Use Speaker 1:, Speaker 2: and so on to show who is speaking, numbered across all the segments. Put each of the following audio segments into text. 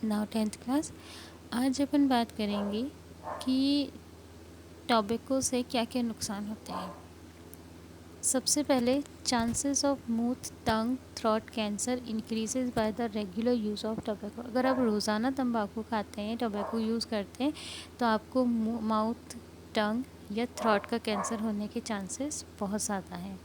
Speaker 1: Now 10th class. आज अपन बात करेंगे कि टोबैको से क्या क्या नुकसान होते हैं। सबसे पहले, chances of mouth tongue throat cancer increases by the regular use of tobacco. अगर आप रोज़ाना तंबाकू खाते हैं, टोबैको यूज़ करते हैं, तो आपको माउथ टंग या थ्रोट का कैंसर होने के चांसेस बहुत ज़्यादा हैं।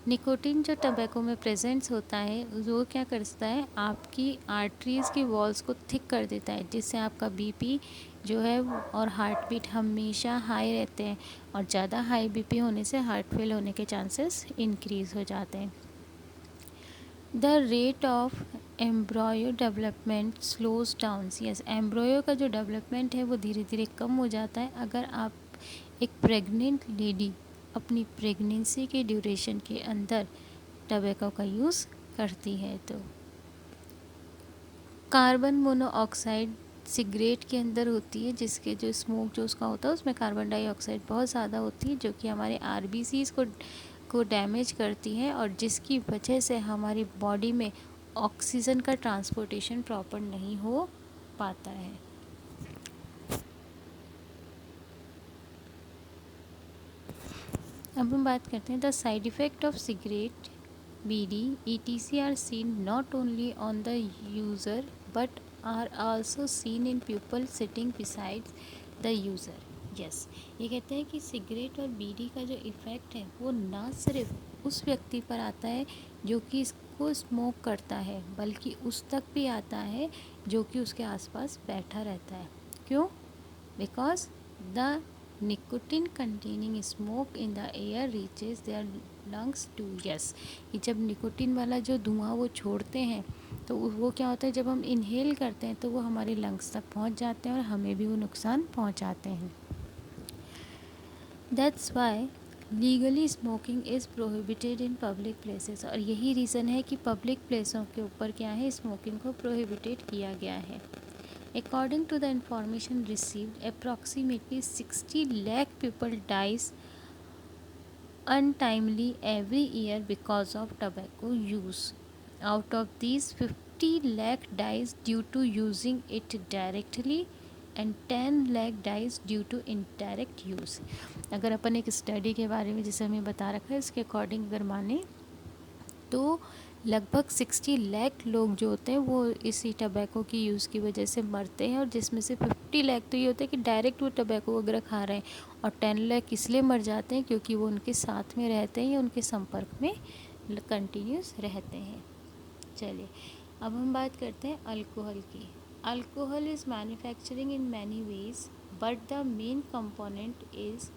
Speaker 1: निकोटीन जो टबैको में प्रेजेंट्स होता है वो क्या करता है, आपकी आर्टरीज़ की वॉल्स को थिक कर देता है, जिससे आपका बीपी जो है और हार्ट बीट हमेशा हाई रहते हैं, और ज़्यादा हाई बीपी होने से हार्ट फेल होने के चांसेस इंक्रीज़ हो जाते हैं। The rate of embryo development slows down. Yes, embryo का जो डेवलपमेंट है वो धीरे धीरे कम हो जाता है अगर आप एक प्रेग्नेंट लेडी अपनी प्रेगनेंसी के ड्यूरेशन के अंदर टबैको का यूज़ करती है। तो कार्बन मोनोऑक्साइड सिगरेट के अंदर होती है, जिसके जो स्मोक जो उसका होता है उसमें कार्बन डाइऑक्साइड बहुत ज़्यादा होती है, जो कि हमारे आरबीसीज़ को डैमेज करती है, और जिसकी वजह से हमारी बॉडी में ऑक्सीजन का ट्रांसपोर्टेशन प्रॉपर नहीं हो पाता है। अब हम बात करते हैं the side effect of cigarette, bidi, ETC are seen not only on the user but are also seen in people sitting beside the user. Yes, ये कहते हैं कि सिगरेट और बीड़ी का जो इफ़ेक्ट है वो ना सिर्फ उस व्यक्ति पर आता है जो कि इसको स्मोक करता है, बल्कि उस तक भी आता है जो कि उसके आसपास बैठा रहता है। क्यों? Because the nicotine containing smoke in the air reaches their lungs too। yes, कि जब निकोटिन वाला जो धुआं वो छोड़ते हैं तो वो क्या होता है, जब हम इनहेल करते हैं तो वो हमारे लंग्स तक पहुंच जाते हैं और हमें भी वो नुकसान पहुंचाते हैं। That's why legally smoking is prohibited in public places. और यही रीज़न है कि पब्लिक प्लेसों के ऊपर क्या है, स्मोकिंग को प्रोहिबिटेड किया गया है। According to the information received, approximately 60 lakh people dies untimely every year because of tobacco use. Out of these, 50 lakh dies due to using it directly and 10 lakh dies due to indirect use। अगर अपन एक study के बारे में जिसे हमें बता रखा है इसके अकॉर्डिंग अगर माने तो लगभग 60 लाख लोग जो होते हैं वो इसी टबैको की यूज़ की वजह से मरते हैं, और जिसमें से 50 लाख तो ये होता है कि डायरेक्ट वो टबैको वगैरह खा रहे हैं, और 10 लाख इसलिए मर जाते हैं क्योंकि वो उनके साथ में रहते हैं या उनके संपर्क में कंटिन्यूस रहते हैं। चलिए, अब हम बात करते हैं अल्कोहल की। Alcohol is manufacturing in many ways but the main component is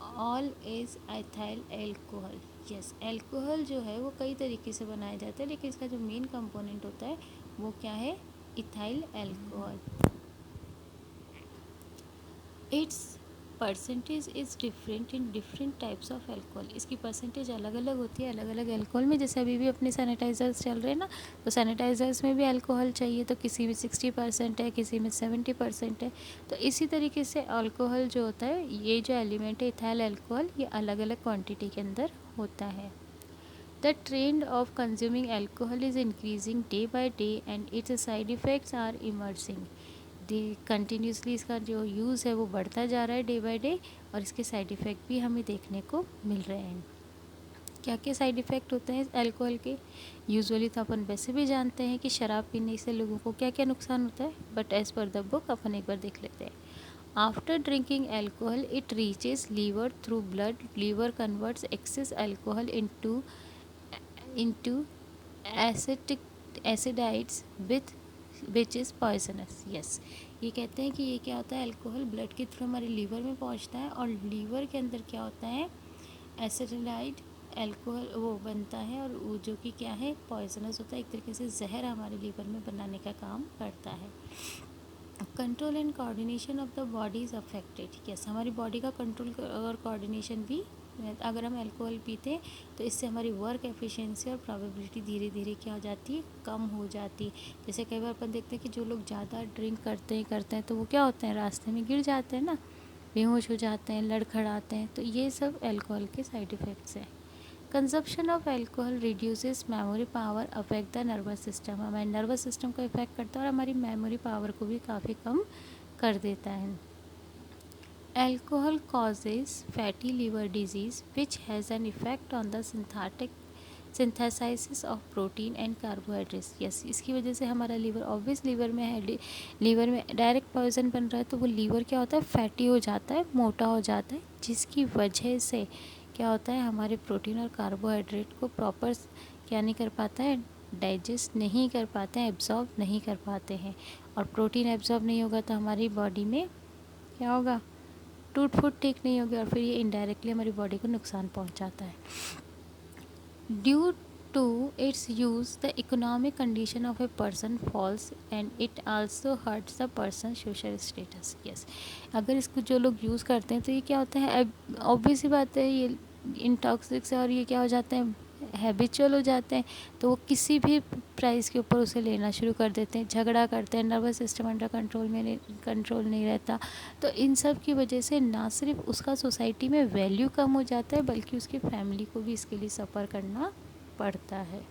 Speaker 1: all is ethyl alcohol. Yes, alcohol जो है वो कई तरीके से बनाया जाता है, लेकिन इसका जो मेन कंपोनेंट होता है वो क्या है, ethyl alcohol. It's percentage is different in different types of alcohol. इसकी परसेंटेज अलग अलग होती है अलग अलग एल्कोहल में। जैसे अभी भी अपने सैनिटाइज़र्स चल रहे हैं ना, तो सैनिटाइज़र्स में भी अल्कोहल चाहिए, तो किसी में 60% है, किसी में 70% है। तो इसी तरीके से अल्कोहल जो होता है, ये जो एलिमेंट है इथाइल अल्कोहल, ये अलग अलग क्वान्टिटी के अंदर होता है। The trend of consuming alcohol is increasing day by day and its side effects are emerging. Continuously इसका जो यूज़ है वो बढ़ता जा रहा है डे बाय डे, और इसके साइड इफ़ेक्ट भी हमें देखने को मिल रहे हैं। क्या क्या साइड इफ़ेक्ट होते हैं अल्कोहल के? यूजुअली तो अपन वैसे भी जानते हैं कि शराब पीने से लोगों को क्या क्या नुकसान होता है, but as per the book अपन एक बार देख लेते हैं। After drinking alcohol it reaches liver through blood, liver converts excess alcohol into acetaldehydes which is poisonous. Yes, ये कहते हैं कि ये क्या होता है, अल्कोहल ब्लड के थ्रू हमारे लीवर में पहुंचता है, और लीवर के अंदर क्या होता है, एसिडाइड अल्कोहल वो बनता है, और वो जो कि क्या है, पॉइजनस होता है, एक तरीके से जहर हमारे लीवर में बनाने का काम करता है। Control and coordination of the body is affected. Yes, हमारी बॉडी का कंट्रोल और कोऑर्डिनेशन भी, अगर हम अल्कोहल पीते हैं तो इससे हमारी वर्क एफिशिएंसी और प्रोबेबिलिटी धीरे धीरे क्या हो जाती है, कम हो जाती है। जैसे कई बार अपन देखते हैं कि जो लोग ज़्यादा ड्रिंक करते हैं तो वो क्या होते हैं, रास्ते में गिर जाते हैं ना, बेहोश हो जाते हैं, लड़खड़ाते हैं। तो ये सब अल्कोहल के साइड इफ़ेक्ट्स हैं। Consumption of alcohol reduces memory power, affect the nervous system, हमारे नर्वस सिस्टम को इफेक्ट करता है और हमारी मेमोरी पावर को भी काफ़ी कम कर देता है। Alcohol causes fatty liver disease which has an effect on the synthesis of protein and carbohydrates। Yes, इसकी वजह से हमारा लीवर, ऑब्वियस लीवर में है, लीवर में डायरेक्ट पॉइजन बन रहा है तो वो लीवर क्या होता है, फैटी हो जाता है, मोटा हो जाता है, जिसकी वजह से क्या होता है, हमारे प्रोटीन और कार्बोहाइड्रेट को प्रॉपर क्या नहीं कर पाता है, डाइजेस्ट नहीं कर पाते हैं, एब्जॉर्ब नहीं कर पाते हैं। और प्रोटीन एब्जॉर्ब नहीं होगा तो हमारी बॉडी में क्या होगा, टूट फूट ठीक नहीं होगी और फिर ये इनडायरेक्टली हमारी बॉडी को नुकसान पहुंचाता है। Due to its use the economic condition of a person falls and it also hurts the person social status. Yes, अगर इसको जो लोग यूज़ करते हैं तो ये क्या होता है, ऑब्वियस ही बात है, ये इंटॉक्सिक से और ये क्या हो जाते हैं, हैबिचुअल हो जाते हैं, तो वो किसी भी प्राइस के ऊपर उसे लेना शुरू कर देते हैं, झगड़ा करते हैं, नर्वस सिस्टम अंडर कंट्रोल नहीं रहता। तो इन सब की वजह से ना सिर्फ उसका सोसाइटी में वैल्यू कम हो जाता है बल्कि उसकी फैमिली को भी इसके लिए सफ़र करना पड़ता है।